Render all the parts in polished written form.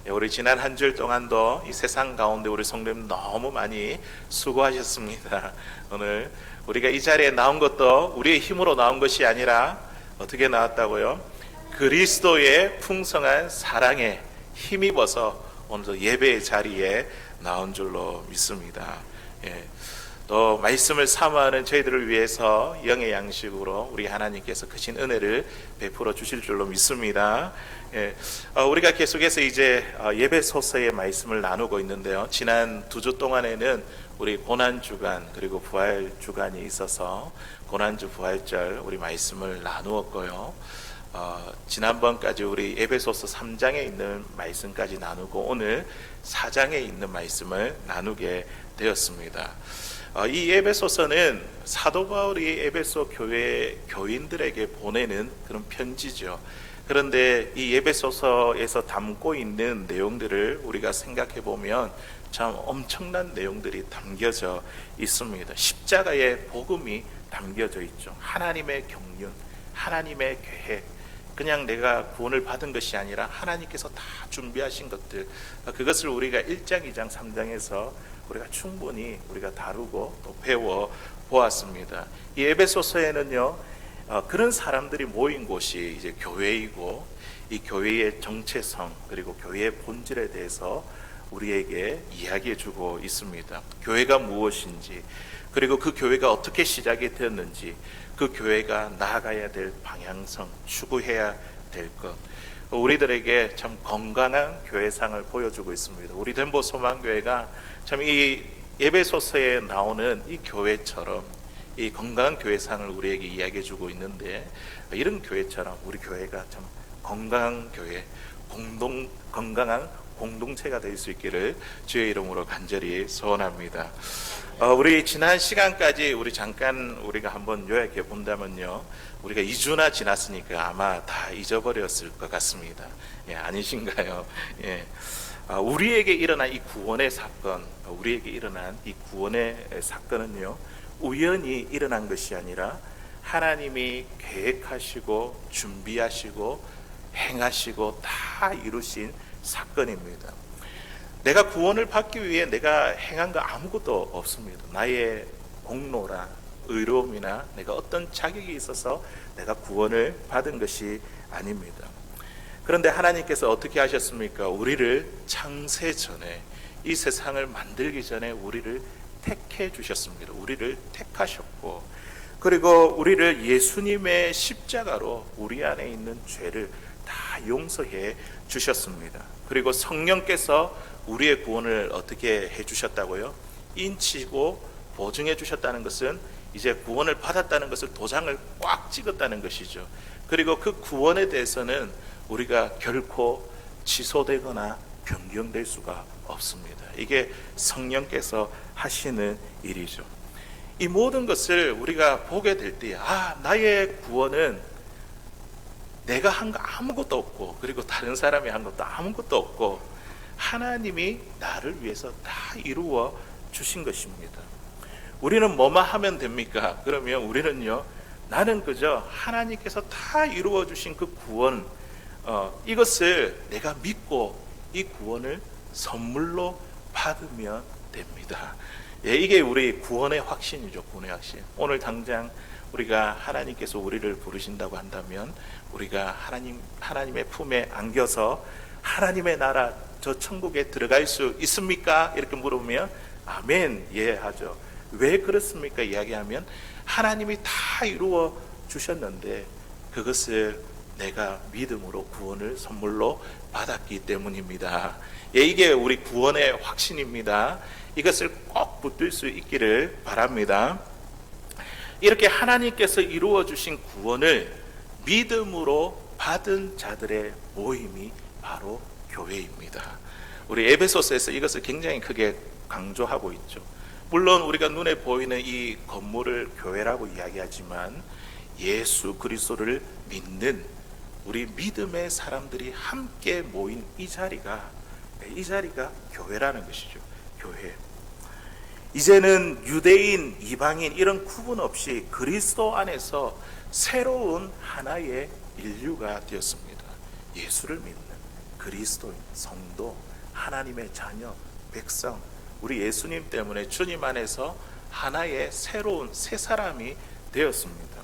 우리 지난 한 주일 동안도 이 세상 가운데 우리 성도님 너무 많이 수고하셨습니다. 오늘 우리가 이 자리에 나온 것도 우리의 힘으로 나온 것이 아니라 어떻게 나왔다고요? 그리스도의 풍성한 사랑에 힘입어서 오늘도 예배의 자리에 나온 줄로 믿습니다. 또 말씀을 사모하는 저희들을 위해서 영의 양식으로 우리 하나님께서 크신 은혜를 베풀어 주실 줄로 믿습니다. 우리가 계속해서 이제 예배소서의 말씀을 나누고 있는데요. 지난 2주 동안에는 우리 고난주간 그리고 부활주간이 있어서 고난주 부활절 우리 말씀을 나누었고요. 지난번까지 우리 에베소서 3장에 있는 말씀까지 나누고 오늘 4장에 있는 말씀을 나누게 되었습니다. 이 에베소서는 사도 바울이 에베소 교회 교인들에게 보내는 그런 편지죠. 그런데 이 에베소서에서 담고 있는 내용들을 우리가 생각해 보면 참 엄청난 내용들이 담겨져 있습니다. 십자가의 복음이 담겨져 있죠. 하나님의 경륜, 하나님의 계획, 그냥 내가 구원을 받은 것이 아니라 하나님께서 다 준비하신 것들, 그것을 우리가 1장, 2장, 3장에서 우리가 충분히 우리가 다루고 또 배워 보았습니다. 이 에베소서에는요, 그런 사람들이 모인 곳이 이제 교회이고, 이 교회의 정체성 그리고 교회의 본질에 대해서 우리에게 이야기해 주고 있습니다. 교회가 무엇인지, 그리고 그 교회가 어떻게 시작이 되었는지, 그 교회가 나아가야 될 방향성, 추구해야 될 것, 우리들에게 참 건강한 교회상을 보여주고 있습니다. 우리 덴보 소망교회가 참 이 에베소서에 나오는 이 교회처럼 이 건강한 교회상을 우리에게 이야기해 주고 있는데, 이런 교회처럼 우리 교회가 참 건강한 교회, 건강한 공동체가 될 수 있기를 주의 이름으로 간절히 소원합니다. 우리 지난 시간까지 우리 잠깐 우리가 한번 요약해 본다면요, 우리가 2주나 지났으니까 아마 다 잊어버렸을 것 같습니다. 아니신가요? 우리에게 일어난 이 구원의 사건, 우리에게 일어난 이 구원의 사건은요, 우연히 일어난 것이 아니라 하나님이 계획하시고 준비하시고 행하시고 다 이루신 사건입니다. 내가 구원을 받기 위해 내가 행한 거 아무것도 없습니다. 나의 공로나 의로움이나 내가 어떤 자격이 있어서 내가 구원을 받은 것이 아닙니다. 그런데 하나님께서 어떻게 하셨습니까? 우리를 창세 전에, 이 세상을 만들기 전에 우리를 택해 주셨습니다. 우리를 택하셨고, 그리고 우리를 예수님의 십자가로 우리 안에 있는 죄를 다 용서해 주셨습니다. 그리고 성령께서 우리의 구원을 어떻게 해 주셨다고요? 인치고 보증해 주셨다는 것은 이제 구원을 받았다는 것을 도장을 꽉 찍었다는 것이죠. 그리고 그 구원에 대해서는 우리가 결코 취소되거나 변경될 수가 없습니다. 이게 성령께서 하시는 일이죠. 이 모든 것을 우리가 보게 될 때, 나의 구원은 내가 한 거 아무것도 없고, 그리고 다른 사람이 한 것도 아무것도 없고, 하나님이 나를 위해서 다 이루어 주신 것입니다. 우리는 뭐만 하면 됩니까? 그러면 우리는요, 나는 그저 하나님께서 다 이루어 주신 그 구원, 이것을 내가 믿고 이 구원을 선물로 받으면 됩니다. 이게 우리 구원의 확신이죠. 구원의 확신. 오늘 당장 우리가 하나님께서 우리를 부르신다고 한다면 우리가 하나님의 품에 안겨서 하나님의 나라, 저 천국에 들어갈 수 있습니까? 이렇게 물으면 아멘, 예 하죠. 왜 그렇습니까? 이야기하면 하나님이 다 이루어 주셨는데 그것을 내가 믿음으로 구원을 선물로 받았기 때문입니다. 이게 우리 구원의 확신입니다. 이것을 꼭 붙들 수 있기를 바랍니다. 이렇게 하나님께서 이루어 주신 구원을 믿음으로 받은 자들의 모임이 바로 교회입니다. 우리 에베소서에서 이것을 굉장히 크게 강조하고 있죠. 물론 우리가 눈에 보이는 이 건물을 교회라고 이야기하지만 예수 그리스도를 믿는 우리 믿음의 사람들이 함께 모인 이 자리가 교회라는 것이죠. 교회. 이제는 유대인, 이방인 이런 구분 없이 그리스도 안에서 새로운 하나의 인류가 되었습니다. 예수를 믿는 그리스도인, 성도, 하나님의 자녀, 백성, 우리 예수님 때문에 주님 안에서 하나의 새로운 새 사람이 되었습니다.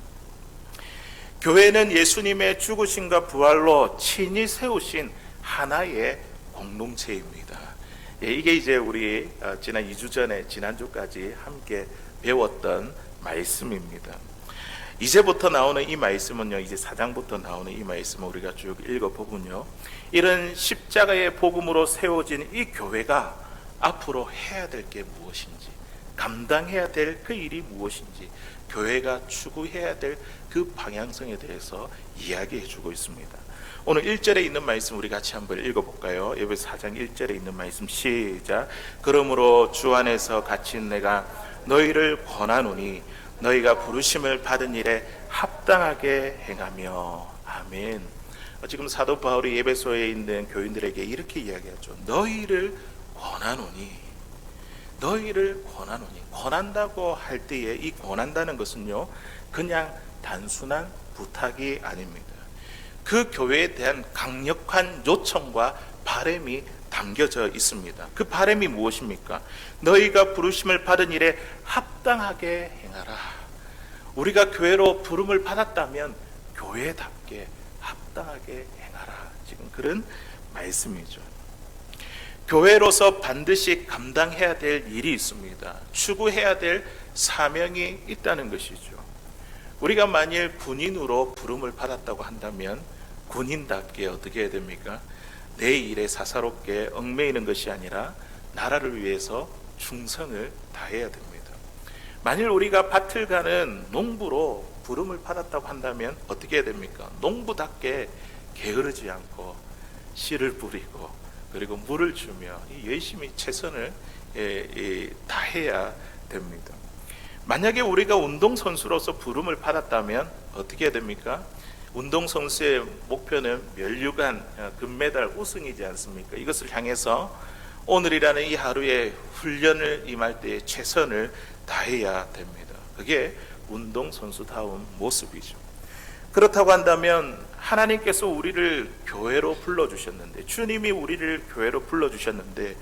교회는 예수님의 죽으심과 부활로 친히 세우신 하나의 공동체입니다. 이게 이제 우리 지난 2주 전에 지난주까지 함께 배웠던 말씀입니다. 이제부터 나오는 이 말씀은요, 이제 4장부터 나오는 이 말씀을 우리가 쭉 읽어보면요, 이런 십자가의 복음으로 세워진 이 교회가 앞으로 해야 될 게 무엇인지, 감당해야 될 그 일이 무엇인지, 교회가 추구해야 될 그 방향성에 대해서 이야기해 주고 있습니다. 오늘 1절에 있는 말씀 우리 같이 한번 읽어볼까요? 에베소 4장 1절에 있는 말씀 시작. 그러므로 주 안에서 갇힌 내가 너희를 권하노니 너희가 부르심을 받은 일에 합당하게 행하며. 아멘. 지금 사도 바울이 에베소에 있는 교인들에게 이렇게 이야기하죠. 너희를 권하노니, 너희를 권하노니. 권한다고 할 때에 이 권한다는 것은요, 그냥 단순한 부탁이 아닙니다. 그 교회에 대한 강력한 요청과 바람이 담겨져 있습니다. 그 바람이 무엇입니까? 너희가 부르심을 받은 일에 합당하게 행하라. 우리가 교회로 부름을 받았다면 교회답게 합당하게 행하라. 지금 그런 말씀이죠. 교회로서 반드시 감당해야 될 일이 있습니다. 추구해야 될 사명이 있다는 것이죠. 우리가 만일 군인으로 부름을 받았다고 한다면 군인답게 어떻게 해야 됩니까? 내 일에 사사롭게 얽매이는 것이 아니라 나라를 위해서 충성을 다해야 됩니다. 만일 우리가 밭을 가는 농부로 부름을 받았다고 한다면 어떻게 해야 됩니까? 농부답게 게으르지 않고 씨를 뿌리고 그리고 물을 주며 열심히 최선을 다해야 됩니다. 만약에 우리가 운동선수로서 부름을 받았다면 어떻게 해야 됩니까? 운동선수의 목표는 면류관 금메달 우승이지 않습니까? 이것을 향해서 오늘이라는 이 하루에 훈련을 임할 때에 최선을 다해야 됩니다. 그게 운동선수다운 모습이죠. 그렇다고 한다면 하나님께서 우리를 교회로 불러주셨는데, 주님이 우리를 교회로 불러주셨는데,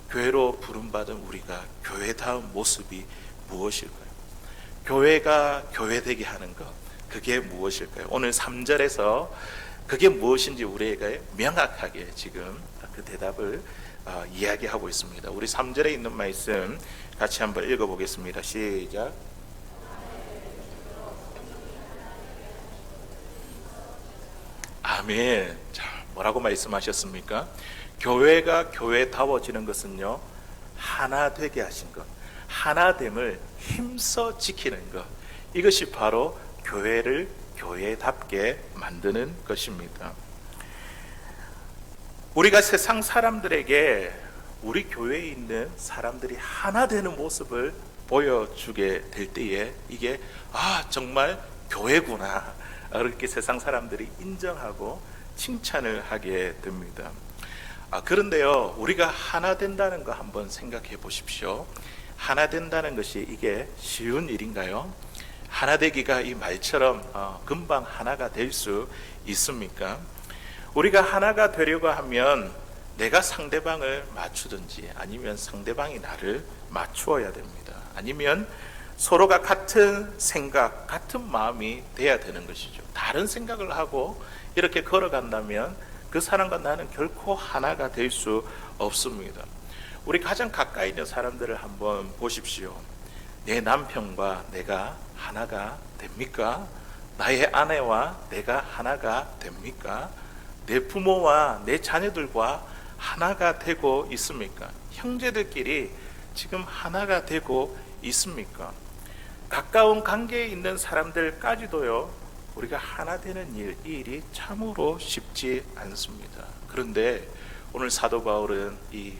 교회로 부름받은 우리가 교회다운 모습이 무엇일까요? 교회가 교회되게 하는 것, 그게 무엇일까요? 오늘 3절에서 그게 무엇인지 우리에게 명확하게 지금 그 대답을 이야기하고 있습니다. 우리 3절에 있는 말씀 같이 한번 읽어보겠습니다. 시작. 아멘. 자, 뭐라고 말씀하셨습니까? 교회가 교회다워지는 것은요, 하나 되게 하신 것, 하나됨을 힘써 지키는 것, 이것이 바로 교회를 교회답게 만드는 것입니다. 우리가 세상 사람들에게 우리 교회에 있는 사람들이 하나 되는 모습을 보여주게 될 때에 이게 정말 교회구나, 그렇게 세상 사람들이 인정하고 칭찬을 하게 됩니다. 그런데요, 우리가 하나 된다는 거 한번 생각해 보십시오. 하나 된다는 것이 이게 쉬운 일인가요? 하나 되기가 이 말처럼 금방 하나가 될 수 있습니까? 우리가 하나가 되려고 하면 내가 상대방을 맞추든지 아니면 상대방이 나를 맞추어야 됩니다. 아니면 서로가 같은 생각, 같은 마음이 돼야 되는 것이죠. 다른 생각을 하고 이렇게 걸어간다면 그 사람과 나는 결코 하나가 될 수 없습니다. 우리 가장 가까이 있는 사람들을 한번 보십시오. 내 남편과 내가 하나가 됩니까? 나의 아내와 내가 하나가 됩니까? 내 부모와 내 자녀들과 하나가 되고 있습니까? 형제들끼리 지금 하나가 되고 있습니까? 가까운 관계에 있는 사람들까지도요, 우리가 하나 되는 이 일이 참으로 쉽지 않습니다. 그런데 오늘 사도 바울은 이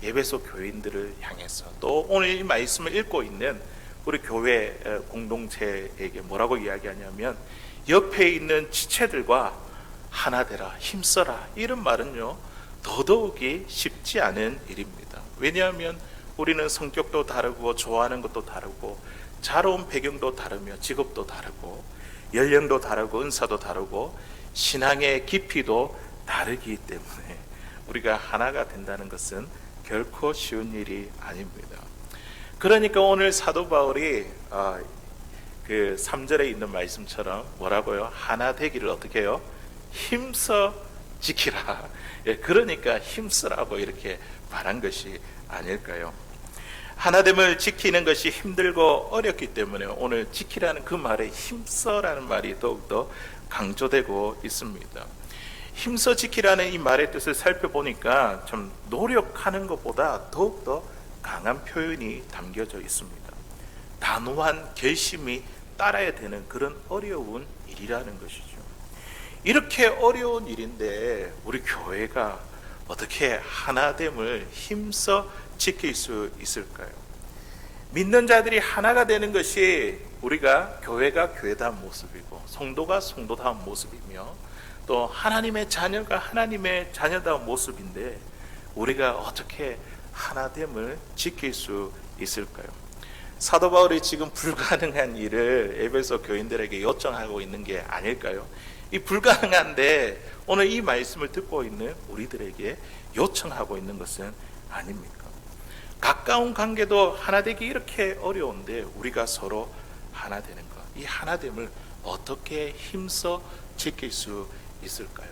에베소 교인들을 향해서 또 오늘 이 말씀을 읽고 있는 우리 교회 공동체에게 뭐라고 이야기하냐면, 옆에 있는 지체들과 하나 되라, 힘써라, 이런 말은요 더더욱이 쉽지 않은 일입니다. 왜냐하면 우리는 성격도 다르고 좋아하는 것도 다르고 자라온 배경도 다르며 직업도 다르고 연령도 다르고 은사도 다르고 신앙의 깊이도 다르기 때문에 우리가 하나가 된다는 것은 결코 쉬운 일이 아닙니다. 그러니까 오늘 사도 바울이 그 3절에 있는 말씀처럼 뭐라고요? 하나 되기를 어떻게 해요? 힘써 지키라. 예, 그러니까 힘쓰라고 이렇게 말한 것이 아닐까요? 하나됨을 지키는 것이 힘들고 어렵기 때문에 오늘 지키라는 그 말에 힘써라는 말이 더욱더 강조되고 있습니다. 힘써 지키라는 이 말의 뜻을 살펴보니까 좀 노력하는 것보다 더욱더 강한 표현이 담겨져 있습니다. 단호한 결심이 따라야 되는 그런 어려운 일이라는 것이죠. 이렇게 어려운 일인데 우리 교회가 어떻게 하나됨을 힘써 지킬 수 있을까요? 믿는 자들이 하나가 되는 것이 우리가 교회가 교회다운 모습이고 성도가 성도다운 모습이며 또 하나님의 자녀가 하나님의 자녀다운 모습인데 우리가 어떻게 하나됨을 지킬 수 있을까요? 사도 바울이 지금 불가능한 일을 에베소 교인들에게 요청하고 있는 게 아닐까요? 이 불가능한데 오늘 이 말씀을 듣고 있는 우리들에게 요청하고 있는 것은 아닙니까? 가까운 관계도 하나 되기 이렇게 어려운데 우리가 서로 하나 되는 것, 이 하나됨을 어떻게 힘써 지킬 수 있을까요?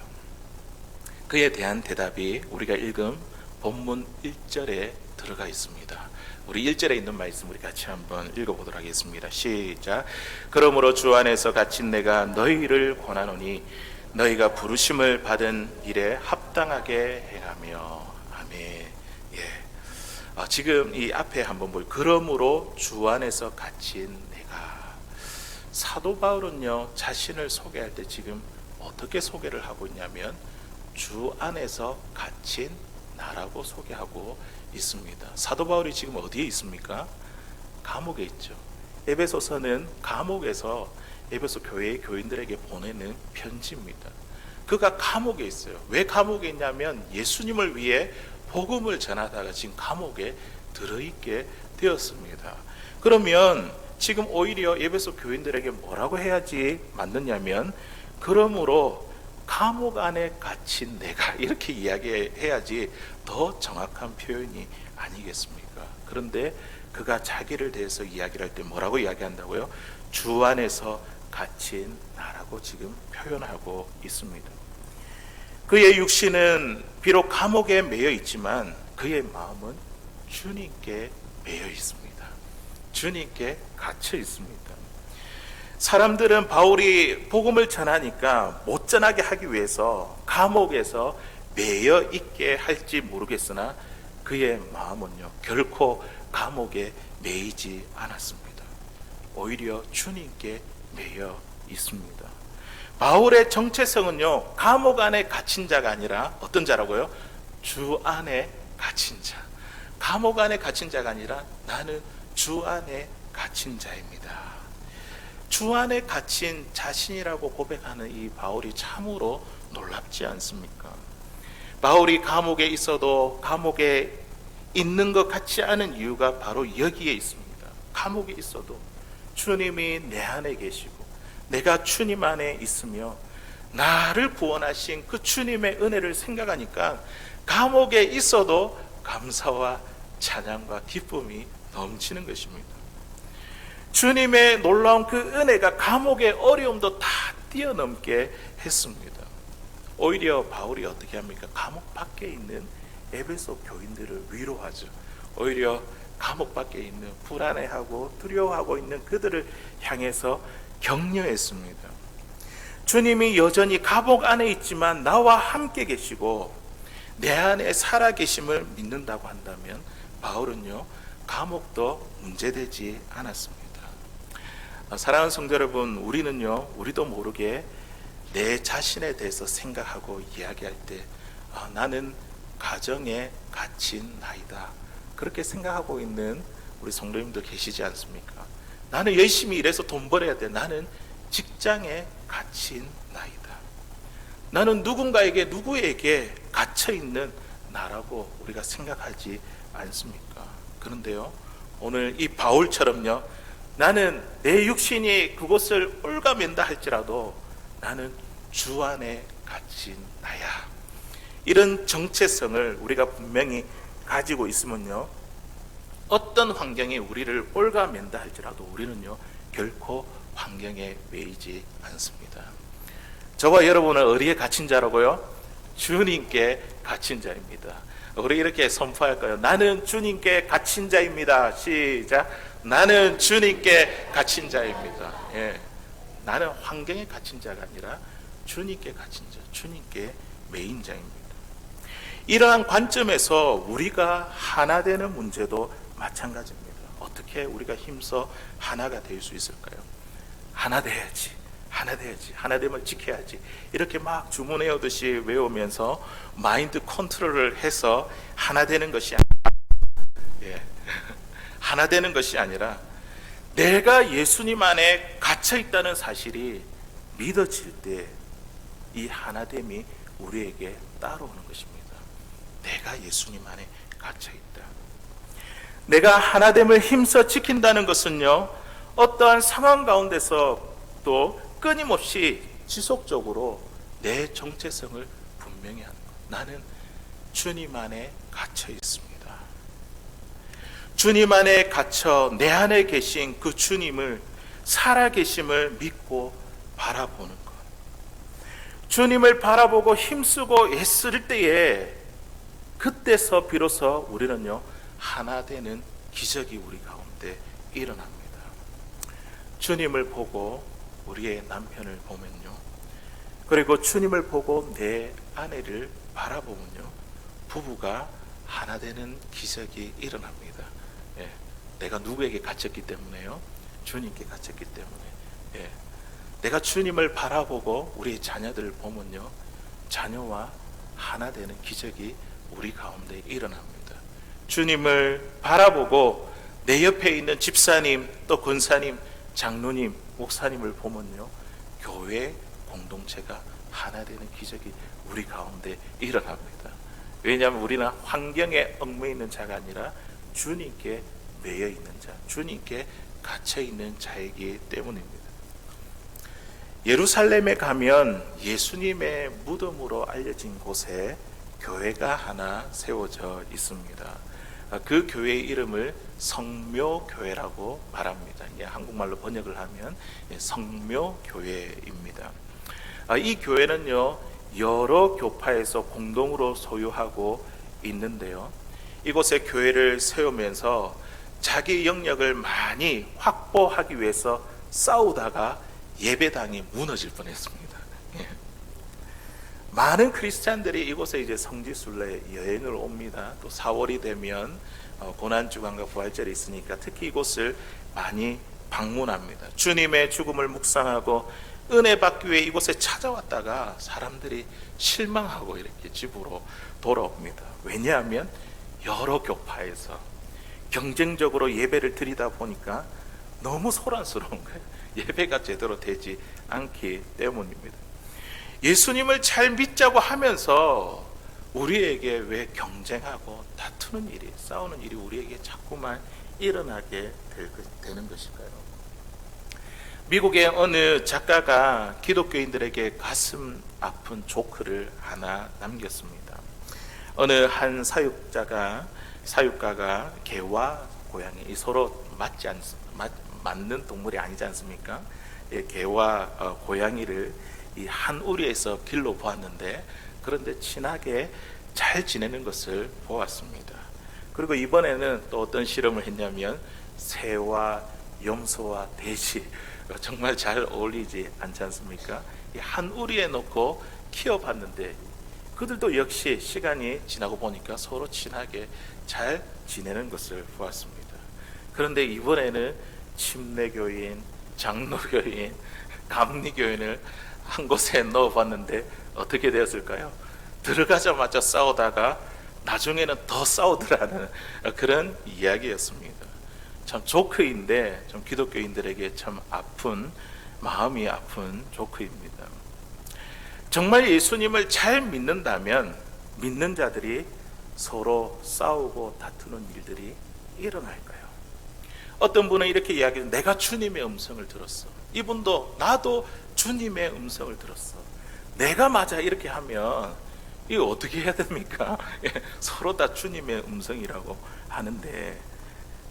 그에 대한 대답이 우리가 읽은 본문 1절에 들어가 있습니다. 우리 1절에 있는 말씀 우리 같이 한번 읽어보도록 하겠습니다. 시작. 그러므로 주 안에서 갇힌 내가 너희를 권하노니 너희가 부르심을 받은 일에 합당하게 행하며. 아멘. 예. 지금 이 앞에 한번 볼 그러므로 주 안에서 갇힌 내가. 사도 바울은요 자신을 소개할 때 지금 어떻게 소개를 하고 있냐면 주 안에서 갇힌 나라고 소개하고 있습니다. 사도 바울이 지금 어디에 있습니까? 감옥에 있죠. 에베소서는 감옥에서 에베소 교회의 교인들에게 보내는 편지입니다. 그가 감옥에 있어요. 왜 감옥에 있냐면 예수님을 위해 복음을 전하다가 지금 감옥에 들어있게 되었습니다. 그러면 지금 오히려 에베소 교인들에게 뭐라고 해야지 맞느냐면 그러므로 감옥 안에 갇힌 내가 이렇게 이야기해야지 더 정확한 표현이 아니겠습니까? 그런데 그가 자기를 대해서 이야기를 할 때 뭐라고 이야기한다고요? 주 안에서 갇힌 나라고 지금 표현하고 있습니다. 그의 육신은 비록 감옥에 매여 있지만 그의 마음은 주님께 매여 있습니다. 주님께 갇혀 있습니다. 사람들은 바울이 복음을 전하니까 못 전하게 하기 위해서 감옥에서 매여 있게 할지 모르겠으나 그의 마음은요 결코 감옥에 매이지 않았습니다. 오히려 주님께 매여 있습니다. 바울의 정체성은요 감옥 안에 갇힌 자가 아니라 어떤 자라고요? 주 안에 갇힌 자. 감옥 안에 갇힌 자가 아니라 나는 주 안에 갇힌 자입니다. 주 안에 갇힌 자신이라고 고백하는 이 바울이 참으로 놀랍지 않습니까? 바울이 감옥에 있어도 감옥에 있는 것 같지 않은 이유가 바로 여기에 있습니다. 감옥에 있어도 주님이 내 안에 계시고 내가 주님 안에 있으며 나를 구원하신 그 주님의 은혜를 생각하니까 감옥에 있어도 감사와 찬양과 기쁨이 넘치는 것입니다. 주님의 놀라운 그 은혜가 감옥의 어려움도 다 뛰어넘게 했습니다. 오히려 바울이 어떻게 합니까? 감옥 밖에 있는 에베소 교인들을 위로하죠. 오히려 감옥 밖에 있는 불안해하고 두려워하고 있는 그들을 향해서 격려했습니다. 주님이 여전히 감옥 안에 있지만 나와 함께 계시고 내 안에 살아 계심을 믿는다고 한다면 바울은요 감옥도 문제되지 않았습니다. 사랑하는 성도 여러분, 우리도 모르게 내 자신에 대해서 생각하고 이야기할 때 나는 가정에 갇힌 나이다 그렇게 생각하고 있는 우리 성도님들 계시지 않습니까? 나는 열심히 일해서 돈 벌어야 돼. 나는 직장에 갇힌 나이다. 나는 누구에게 갇혀 있는 나라고 우리가 생각하지 않습니까? 그런데요 오늘 이 바울처럼요 나는 내 육신이 그곳을 올가맨다 할지라도 나는 주 안에 갇힌 나야. 이런 정체성을 우리가 분명히 가지고 있으면요, 어떤 환경이 우리를 올가맨다 할지라도 우리는요 결코 환경에 매이지 않습니다. 저와 여러분은 어디에 갇힌 자라고요? 주님께 갇힌 자입니다. 우리 이렇게 선포할까요? 나는 주님께 갇힌 자입니다. 시작. 나는 주님께 갇힌 자입니다. 예. 나는 환경에 갇힌 자가 아니라 주님께 갇힌 자, 주님께 매인 자입니다. 이러한 관점에서 우리가 하나 되는 문제도 마찬가지입니다. 어떻게 우리가 힘써 하나가 될 수 있을까요? 하나 돼야지, 하나 돼야지, 하나 되면 지켜야지, 이렇게 막 주문해오듯이 외우면서 마인드 컨트롤을 해서 하나 되는 것이 아니라, 하나 되는 것이 아니라 내가 예수님 안에 갇혀 있다는 사실이 믿어질 때 이 하나됨이 우리에게 따라오는 것입니다. 내가 예수님 안에 갇혀 있다. 내가 하나됨을 힘써 지킨다는 것은요, 어떠한 상황 가운데서 또 끊임없이 지속적으로 내 정체성을 분명히 하는 것. 나는 주님 안에 갇혀 있습니다. 주님 안에 갇혀 내 안에 계신 그 주님을, 살아계심을 믿고 바라보는 것. 주님을 바라보고 힘쓰고 애쓸 때에 그때서 비로소 우리는요 하나 되는 기적이 우리 가운데 일어납니다. 주님을 보고 우리의 남편을 보면요, 그리고 주님을 보고 내 아내를 바라보면요, 부부가 하나 되는 기적이 일어납니다. 내가 누구에게 갇혔기 때문에요? 주님께 갇혔기 때문에. 내가 주님을 바라보고 우리 자녀들을 보면요, 자녀와 하나 되는 기적이 우리 가운데 일어납니다. 주님을 바라보고 내 옆에 있는 집사님, 또 권사님, 장로님, 목사님을 보면요, 교회 공동체가 하나 되는 기적이 우리 가운데 일어납니다. 왜냐하면 우리는 환경에 얽매여 있는 자가 아니라 주님께 매여 있는 자, 주님께 갇혀 있는 자이기 때문입니다. 예루살렘에 가면 예수님의 무덤으로 알려진 곳에 교회가 하나 세워져 있습니다. 그 교회의 이름을 성묘교회라고 말합니다. 한국말로 번역을 하면 성묘교회입니다. 이 교회는요, 여러 교파에서 공동으로 소유하고 있는데요, 이곳에 교회를 세우면서 자기 영역을 많이 확보하기 위해서 싸우다가 예배당이 무너질 뻔했습니다. 많은 크리스찬들이 이곳에 이제 성지순례 여행을 옵니다. 또 4월이 되면 고난주간과 부활절이 있으니까 특히 이곳을 많이 방문합니다. 주님의 죽음을 묵상하고 은혜 받기 위해 이곳에 찾아왔다가 사람들이 실망하고 이렇게 집으로 돌아옵니다. 왜냐하면 여러 교파에서 경쟁적으로 예배를 드리다 보니까 너무 소란스러운 거예요. 예배가 제대로 되지 않기 때문입니다. 예수님을 잘 믿자고 하면서 우리에게 왜 경쟁하고 다투는 일이, 싸우는 일이 우리에게 자꾸만 일어나게 되는 것일까요? 미국의 어느 작가가 기독교인들에게 가슴 아픈 조크를 하나 남겼습니다. 어느 한 사육가가 개와 고양이, 서로 맞는 동물이 아니지 않습니까? 개와 고양이를 이 한 우리에서 길러 보았는데, 그런데 친하게 잘 지내는 것을 보았습니다. 그리고 이번에는 또 어떤 실험을 했냐면 새와 염소와 돼지, 정말 잘 어울리지 않지 않습니까? 이 한 우리에 놓고 키워봤는데 그들도 역시 시간이 지나고 보니까 서로 친하게 잘 지내는 것을 보았습니다. 그런데 이번에는 침례교인, 장로교인, 감리교인을 한 곳에 넣어봤는데 어떻게 되었을까요? 들어가자마자 싸우다가 나중에는 더 싸우더라는 그런 이야기였습니다. 참 조크인데 좀 기독교인들에게 참 아픈, 마음이 아픈 조크입니다. 정말 예수님을 잘 믿는다면 믿는 자들이 서로 싸우고 다투는 일들이 일어날까요? 어떤 분은 이렇게 이야기해요. 내가 주님의 음성을 들었어. 이분도 나도 주님의 음성을 들었어. 내가 맞아 이렇게 하면 이거 어떻게 해야 됩니까? 서로 다 주님의 음성이라고 하는데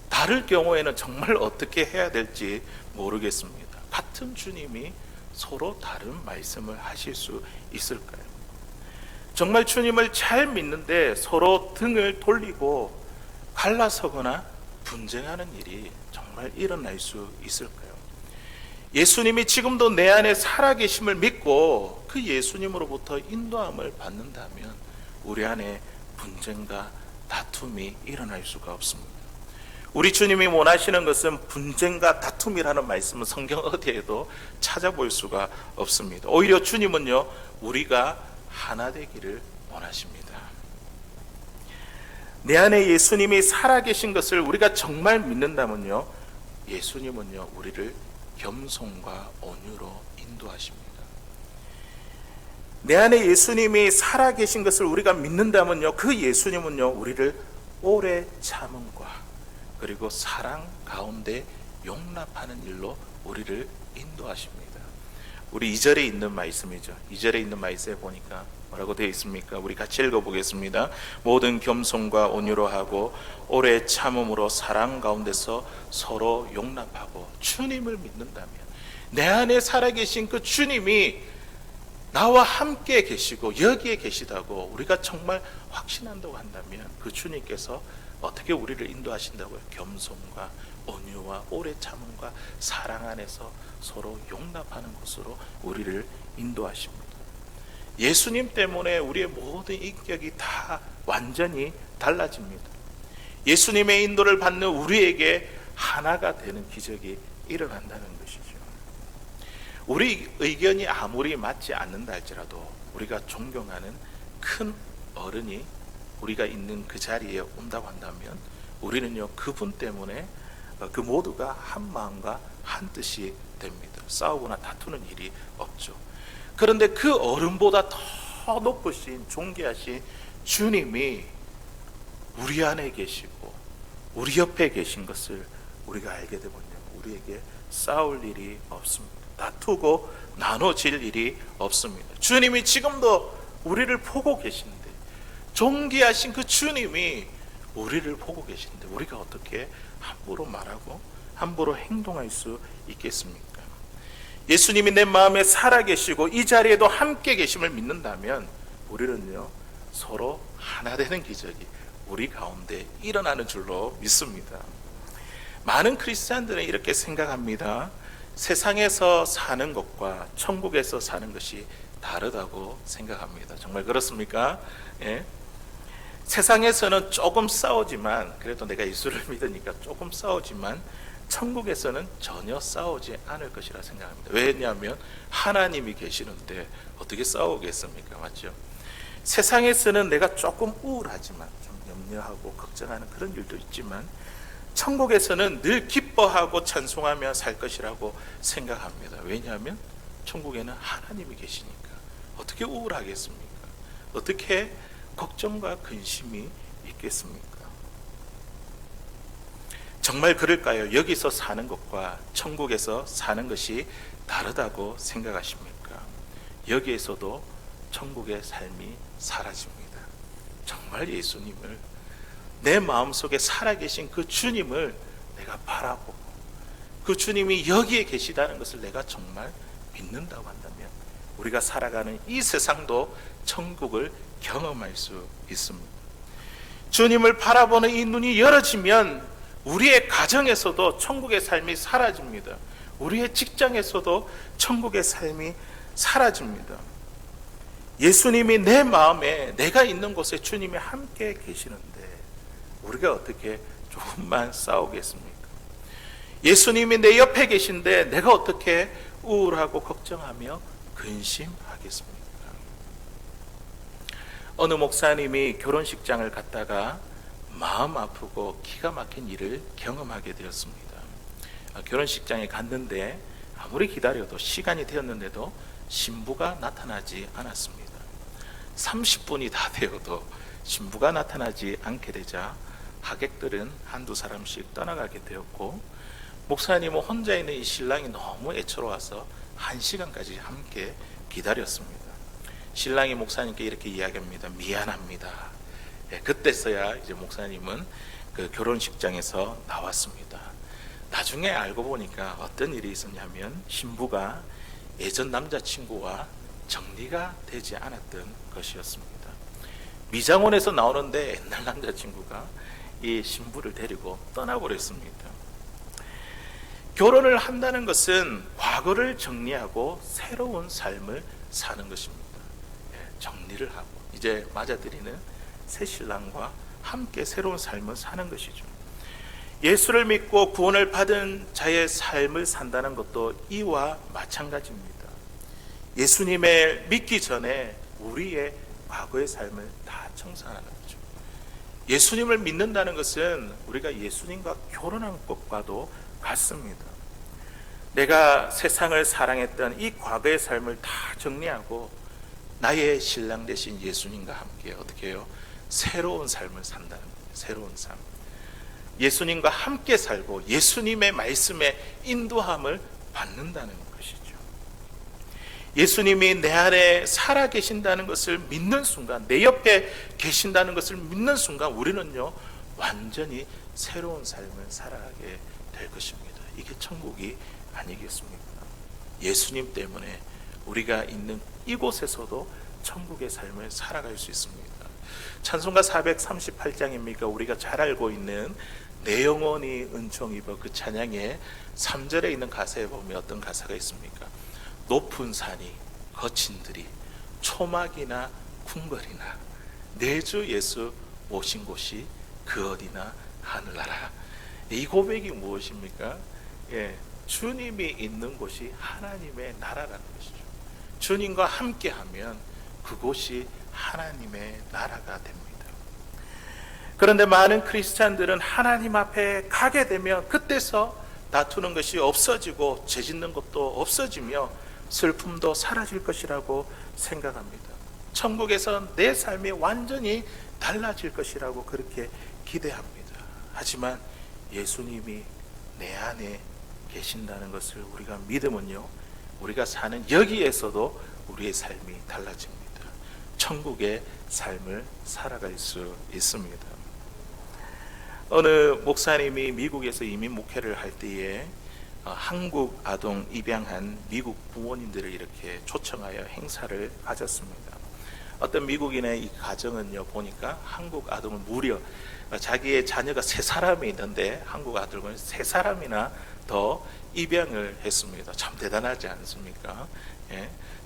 다를 경우에는 정말 어떻게 해야 될지 모르겠습니다. 같은 주님이 서로 다른 말씀을 하실 수 있을까요? 정말 주님을 잘 믿는데 서로 등을 돌리고 갈라서거나 분쟁하는 일이 정말 일어날 수 있을까요? 예수님이 지금도 내 안에 살아계심을 믿고 그 예수님으로부터 인도함을 받는다면 우리 안에 분쟁과 다툼이 일어날 수가 없습니다. 우리 주님이 원하시는 것은 분쟁과 다툼이라는 말씀은 성경 어디에도 찾아볼 수가 없습니다. 오히려 주님은요, 우리가 하나 되기를 원하십니다. 내 안에 예수님이 살아계신 것을 우리가 정말 믿는다면요, 예수님은요, 우리를 겸손과 온유로 인도하십니다. 내 안에 예수님이 살아계신 것을 우리가 믿는다면요, 그 예수님은요, 우리를 오래 참음과 그리고 사랑 가운데 용납하는 일로 우리를 인도하십니다. 우리 2절에 있는 말씀이죠. 2절에 있는 말씀에 보니까 뭐라고 되어 있습니까? 우리 같이 읽어보겠습니다. 모든 겸손과 온유로 하고 오래 참음으로 사랑 가운데서 서로 용납하고. 주님을 믿는다면, 내 안에 살아계신 그 주님이 나와 함께 계시고 여기에 계시다고 우리가 정말 확신한다고 한다면 그 주님께서 어떻게 우리를 인도하신다고요? 겸손과 온유와 오래 참음과 사랑 안에서 서로 용납하는 것으로 우리를 인도하십니다. 예수님 때문에 우리의 모든 인격이 다 완전히 달라집니다. 예수님의 인도를 받는 우리에게 하나가 되는 기적이 일어난다는 것이죠. 우리 의견이 아무리 맞지 않는다 할지라도 우리가 존경하는 큰 어른이 우리가 있는 그 자리에 온다고 한다면 우리는요, 그분 때문에 그 모두가 한 마음과 한 뜻이 됩니다. 싸우거나 다투는 일이 없죠. 그런데 그 어른보다 더 높으신 존귀하신 주님이 우리 안에 계시고 우리 옆에 계신 것을 우리가 알게 되면요, 우리에게 싸울 일이 없습니다. 다투고 나눠질 일이 없습니다. 주님이 지금도 우리를 보고 계신데, 존귀하신 그 주님이 우리를 보고 계신데 우리가 어떻게 함부로 말하고 함부로 행동할 수 있겠습니까? 예수님이 내 마음에 살아계시고 이 자리에도 함께 계심을 믿는다면 우리는요, 서로 하나 되는 기적이 우리 가운데 일어나는 줄로 믿습니다. 많은 크리스찬들은 이렇게 생각합니다. 세상에서 사는 것과 천국에서 사는 것이 다르다고 생각합니다. 정말 그렇습니까? 예? 세상에서는 조금 싸우지만, 그래도 내가 예수를 믿으니까 조금 싸우지만 천국에서는 전혀 싸우지 않을 것이라 생각합니다. 왜냐하면 하나님이 계시는데 어떻게 싸우겠습니까? 맞죠? 세상에서는 내가 조금 우울하지만, 좀 염려하고 걱정하는 그런 일도 있지만 천국에서는 늘 기뻐하고 찬송하며 살 것이라고 생각합니다. 왜냐하면 천국에는 하나님이 계시니까. 어떻게 우울하겠습니까? 어떻게 걱정과 근심이 있겠습니까? 정말 그럴까요? 여기서 사는 것과 천국에서 사는 것이 다르다고 생각하십니까? 여기에서도 천국의 삶이 사라집니다. 정말 예수님을, 내 마음속에 살아계신 그 주님을 내가 바라보고 그 주님이 여기에 계시다는 것을 내가 정말 믿는다고 한다면 우리가 살아가는 이 세상도 천국을 경험할 수 있습니다. 주님을 바라보는 이 눈이 열어지면 우리의 가정에서도 천국의 삶이 사라집니다. 우리의 직장에서도 천국의 삶이 사라집니다. 예수님이 내 마음에, 내가 있는 곳에 주님이 함께 계시는데 우리가 어떻게 조금만 싸우겠습니까? 예수님이 내 옆에 계신데 내가 어떻게 우울하고 걱정하며 근심하겠습니까? 어느 목사님이 결혼식장을 갔다가 마음 아프고 기가 막힌 일을 경험하게 되었습니다. 결혼식장에 갔는데 아무리 기다려도, 시간이 되었는데도 신부가 나타나지 않았습니다. 30분이 다 되어도 신부가 나타나지 않게 되자 하객들은 한두 사람씩 떠나가게 되었고, 목사님은 혼자 있는 이 신랑이 너무 애처로워서 1시간까지 함께 기다렸습니다. 신랑이 목사님께 이렇게 이야기합니다. 미안합니다. 그때서야 이제 목사님은 그 결혼식장에서 나왔습니다. 나중에 알고 보니까 어떤 일이 있었냐면 신부가 예전 남자친구와 정리가 되지 않았던 것이었습니다. 미장원에서 나오는데 옛날 남자친구가 이 신부를 데리고 떠나버렸습니다. 결혼을 한다는 것은 과거를 정리하고 새로운 삶을 사는 것입니다. 정리를 하고 이제 맞아들이는 새 신랑과 함께 새로운 삶을 사는 것이죠. 예수를 믿고 구원을 받은 자의 삶을 산다는 것도 이와 마찬가지입니다. 예수님을 믿기 전에 우리의 과거의 삶을 다 청산하는 거죠. 예수님을 믿는다는 것은 우리가 예수님과 결혼한 것과도 같습니다. 내가 세상을 사랑했던 이 과거의 삶을 다 정리하고 나의 신랑 되신 예수님과 함께 어떻게 해요? 새로운 삶을 산다는 거예요. 새로운 삶. 예수님과 함께 살고 예수님의 말씀에 인도함을 받는다는 것이죠. 예수님이 내 안에 살아 계신다는 것을 믿는 순간, 내 옆에 계신다는 것을 믿는 순간 우리는요 완전히 새로운 삶을 살아가게 될 것입니다. 이게 천국이 아니겠습니까? 예수님 때문에 우리가 있는 이곳에서도 천국의 삶을 살아갈 수 있습니다. 찬송가 438장입니까? 우리가 잘 알고 있는 내 영혼이 은총 입어 그 찬양의 3절에 있는 가사에 보면 어떤 가사가 있습니까? 높은 산이 거친 들이 초막이나 궁궐이나 내 주 예수 오신 곳이 그 어디나 하늘나라. 이 고백이 무엇입니까? 주님이 있는 곳이 하나님의 나라라는 것이죠. 주님과 함께하면 그곳이 하나님의 나라가 됩니다. 그런데 많은 크리스찬들은 하나님 앞에 가게 되면 그때서 다투는 것이 없어지고 죄짓는 것도 없어지며 슬픔도 사라질 것이라고 생각합니다. 천국에서 내 삶이 완전히 달라질 것이라고 그렇게 기대합니다. 하지만 예수님이 내 안에 계신다는 것을 우리가 믿으면요, 우리가 사는 여기에서도 우리의 삶이 달라집니다. 천국의 삶을 살아갈 수 있습니다. 어느 목사님이 미국에서 이민 목회를 할 때에 한국 아동 입양한 미국 부모님들을 이렇게 초청하여 행사를 가졌습니다. 어떤 미국인의 이 가정은요 보니까 한국 아동을 무려 자기의 자녀가 3사람이 있는데 한국 아들은 3사람이나 더 입양을 했습니다. 참 대단하지 않습니까?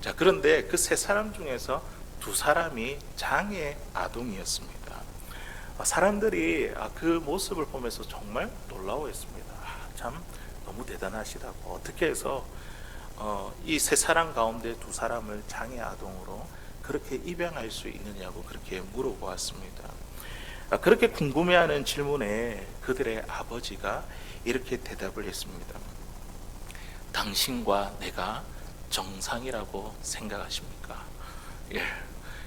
자, 그런데 그 3사람 중에서 2사람이 장애 아동이었습니다. 사람들이 그 모습을 보면서 정말 놀라워했습니다. 참 너무 대단하시다고. 어떻게 해서 이 3사람 가운데 2사람을 장애 아동으로 그렇게 입양할 수 있느냐고 그렇게 물어보았습니다. 그렇게 궁금해하는 질문에 그들의 아버지가 이렇게 대답을 했습니다. 당신과 내가 정상이라고 생각하십니까?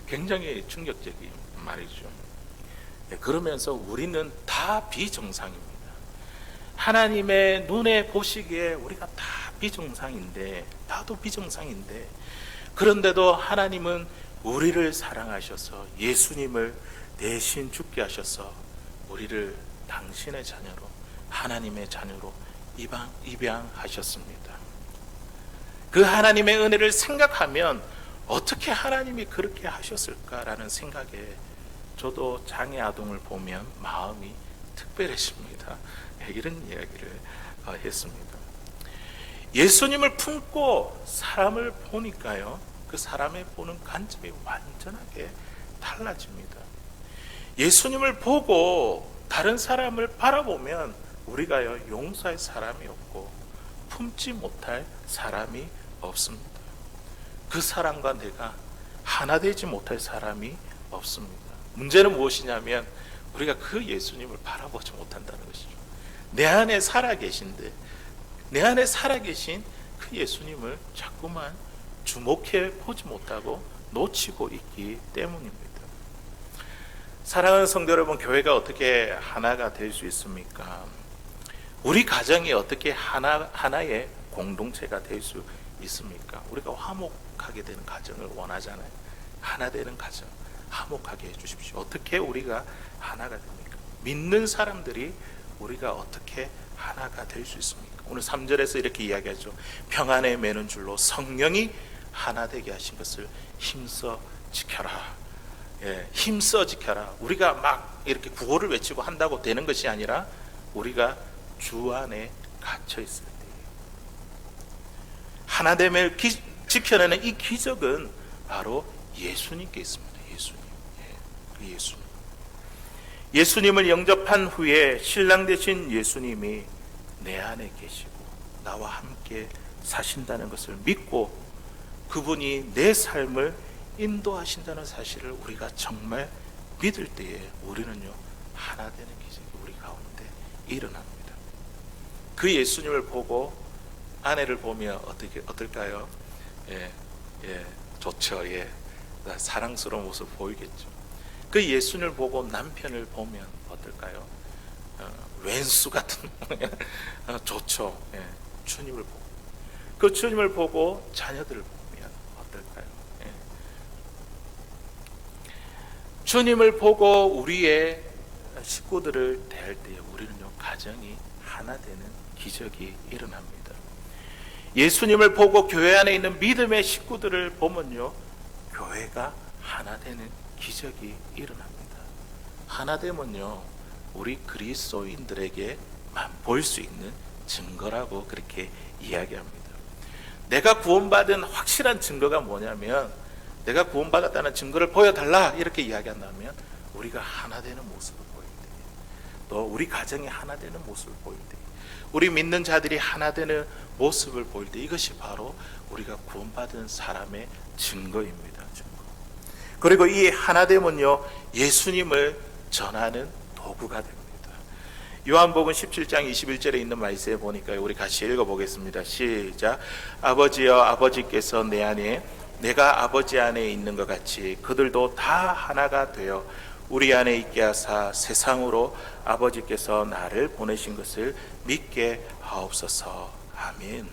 굉장히 충격적인 말이죠. 그러면서 우리는 다 비정상입니다. 하나님의 눈에 보시기에 우리가 다 비정상인데, 나도 비정상인데, 그런데도 하나님은 우리를 사랑하셔서 예수님을 대신 죽게 하셔서 우리를 당신의 자녀로, 하나님의 자녀로 입양하셨습니다. 그 하나님의 은혜를 생각하면 어떻게 하나님이 그렇게 하셨을까라는 생각에 저도 장애 아동을 보면 마음이 특별해집니다. 이런 이야기를 했습니다. 예수님을 품고 사람을 보니까요, 그 사람의 보는 관점이 완전하게 달라집니다. 예수님을 보고 다른 사람을 바라보면 우리가요 용서할 사람이 없고 품지 못할 사람이 없습니다. 그 사람과 내가 하나 되지 못할 사람이 없습니다. 문제는 무엇이냐면 우리가 그 예수님을 바라보지 못한다는 것이죠. 내 안에 살아계신데, 내 안에 살아계신 그 예수님을 자꾸만 주목해 보지 못하고 놓치고 있기 때문입니다. 사랑하는 성도 여러분, 교회가 어떻게 하나가 될 수 있습니까? 우리 가정이 어떻게 하나의 공동체가 될 수 있습니까? 우리가 화목하게 되는 가정을 원하잖아요. 하나 되는 가정 화목하게 해주십시오. 어떻게 우리가 하나가 됩니까? 믿는 사람들이 우리가 어떻게 하나가 될 수 있습니까? 오늘 3절에서 이렇게 이야기하죠. 평안에 매는 줄로 성령이 하나 되게 하신 것을 힘써 지켜라. 예, 힘써 지켜라. 우리가 막 이렇게 구호를 외치고 한다고 되는 것이 아니라 우리가 주 안에 갇혀 있을 때 하나됨을 지켜내는 이 기적은 바로 예수님께 있습니다. 예수님. 예, 그 예수님. 예수님을 영접한 후에 신랑 되신 예수님이 내 안에 계시고 나와 함께 사신다는 것을 믿고 그분이 내 삶을 인도하신다는 사실을 우리가 정말 믿을 때에 우리는요 하나 되는 기적이 우리 가운데 일어납니다. 그 예수님을 보고 아내를 보면 어떨까요? 예, 좋죠. 예, 사랑스러운 모습 보이겠죠. 그 예수님을 보고 남편을 보면 어떨까요? 왼수 같은 좋죠. 예, 주님을 보고 그 주님을 보고 자녀들을 보면 어떨까요? 예. 주님을 보고 우리의 식구들을 대할 때에 우리는요 가정이 하나 되는 기적이 일어납니다. 예수님을 보고 교회 안에 있는 믿음의 식구들을 보면요 교회가 하나 되는 기적이 일어납니다. 하나 되면요 우리 그리스도인들에게만 볼 수 있는 증거라고 그렇게 이야기합니다. 내가 구원받은 확실한 증거가 뭐냐면 내가 구원받았다는 증거를 보여달라 이렇게 이야기한다면 우리가 하나 되는 모습을 보일 때, 또 우리 가정이 하나 되는 모습을 보일 때, 우리 믿는 자들이 하나 되는 모습을 보일 때 이것이 바로 우리가 구원받은 사람의 증거입니다. 증거. 그리고 이 하나됨은요 예수님을 전하는 도구가 됩니다. 요한복음 17장 21절에 있는 말씀에 보니까 우리 같이 읽어보겠습니다. 시작. 아버지여 아버지께서 내 안에 내가 아버지 안에 있는 것 같이 그들도 다 하나가 되어 우리 안에 있게 하사 세상으로 아버지께서 나를 보내신 것을 믿게 하옵소서. 아멘.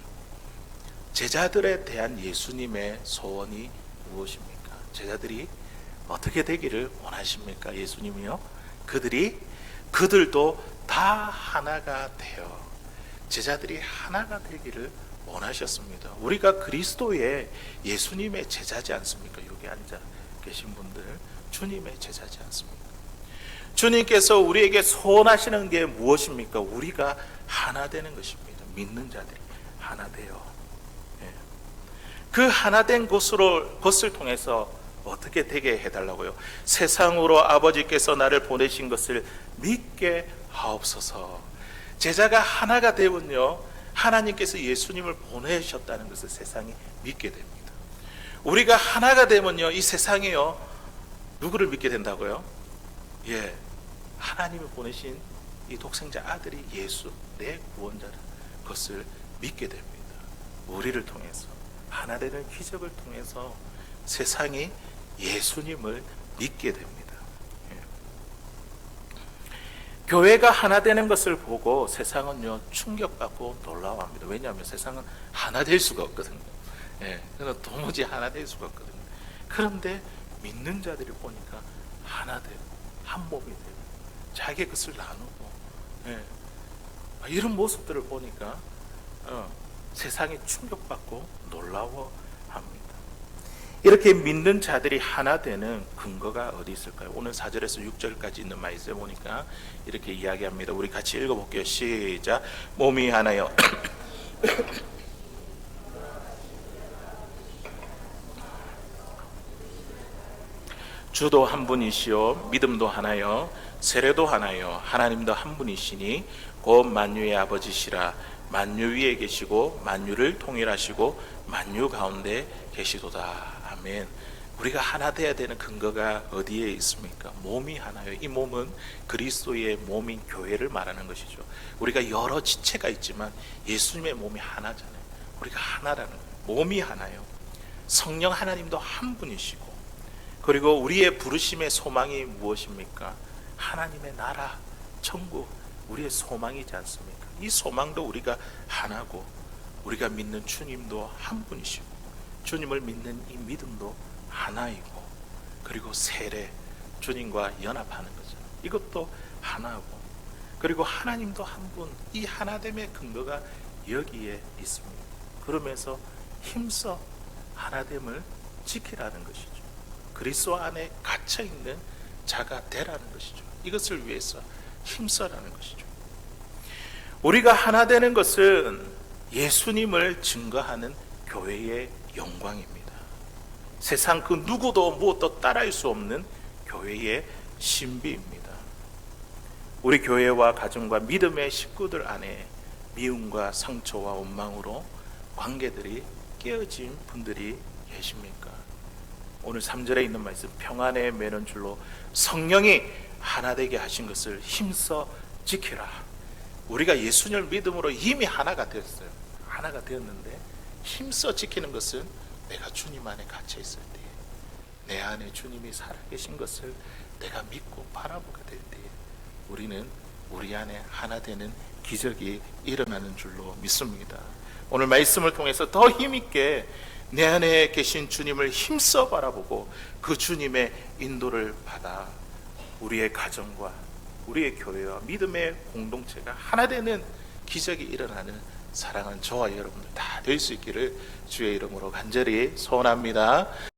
제자들에 대한 예수님의 소원이 무엇입니까? 제자들이 어떻게 되기를 원하십니까? 예수님이요 그들도 다 하나가 되어 제자들이 하나가 되기를 원하셨습니다. 우리가 그리스도의 예수님의 제자지 않습니까? 여기 앉아 계신 분들 주님의 제자지 않습니까? 주님께서 우리에게 소원하시는 게 무엇입니까? 우리가 하나 되는 것입니다. 믿는 자들이 하나 되어 그 하나 된 것을 통해서 어떻게 되게 해달라고요? 세상으로 아버지께서 나를 보내신 것을 믿게 하옵소서. 제자가 하나가 되면요 하나님께서 예수님을 보내셨다는 것을 세상이 믿게 됩니다. 우리가 하나가 되면요 이 세상에요 누구를 믿게 된다고요? 예, 하나님을 보내신 이 독생자 아들이 예수 내 구원자라는 것을 믿게 됩니다. 우리를 통해서 하나 되는 기적을 통해서 세상이 예수님을 믿게 됩니다. 교회가 하나 되는 것을 보고 세상은요 충격받고 놀라워합니다. 왜냐하면 세상은 하나 될 수가 없거든요. 도무지 하나 될 수가 없거든요. 그런데 믿는 자들이 보니까 하나 되고 한 몸이 되고 자기의 것을 나누고 이런 모습들을 보니까 세상이 충격받고 놀라워합니다. 이렇게 믿는 자들이 하나 되는 근거가 어디 있을까요? 오늘 4절에서 6절까지 있는 말씀에 보니까 이렇게 이야기합니다. 우리 같이 읽어볼게요. 시작. 몸이 하나요. 주도 한 분이시요 믿음도 하나요 세례도 하나요 하나님도 한 분이시니 곧 만유의 아버지시라. 만유 위에 계시고 만유를 통일하시고 만유 가운데 계시도다. 아멘. 우리가 하나 돼야 되는 근거가 어디에 있습니까? 몸이 하나요. 이 몸은 그리스도의 몸인 교회를 말하는 것이죠. 우리가 여러 지체가 있지만 예수님의 몸이 하나잖아요. 우리가 하나라는 거예요. 몸이 하나요. 성령 하나님도 한 분이시고, 그리고 우리의 부르심의 소망이 무엇입니까? 하나님의 나라, 천국, 우리의 소망이지 않습니까? 이 소망도 우리가 하나고, 우리가 믿는 주님도 한 분이시고, 주님을 믿는 이 믿음도 하나이고, 그리고 세례, 주님과 연합하는 거죠. 이것도 하나고, 그리고 하나님도 한 분, 이 하나됨의 근거가 여기에 있습니다. 그러면서 힘써 하나됨을 지키라는 것이죠. 그리스도 안에 갇혀 있는 자가 되라는 것이죠. 이것을 위해서 힘써라는 것이죠. 우리가 하나 되는 것은 예수님을 증거하는 교회의 영광입니다. 세상 그 누구도 무엇도 따라할 수 없는 교회의 신비입니다. 우리 교회와 가정과 믿음의 식구들 안에 미움과 상처와 원망으로 관계들이 깨어진 분들이 계십니까? 오늘 3절에 있는 말씀, 평안에 매는 줄로 성령이 하나 되게 하신 것을 힘써 지키라. 우리가 예수님을 믿음으로 이미 하나가 되었어요. 하나가 되었는데 힘써 지키는 것은 내가 주님 안에 갇혀 있을 때에, 내 안에 주님이 살아계신 것을 내가 믿고 바라보게 될 때에 우리는 우리 안에 하나 되는 기적이 일어나는 줄로 믿습니다. 오늘 말씀을 통해서 더 힘있게 내 안에 계신 주님을 힘써 바라보고 그 주님의 인도를 받아 우리의 가정과 우리의 교회와 믿음의 공동체가 하나 되는 기적이 일어나는 사랑하는 저와 여러분들 다 될 수 있기를 주의 이름으로 간절히 소원합니다.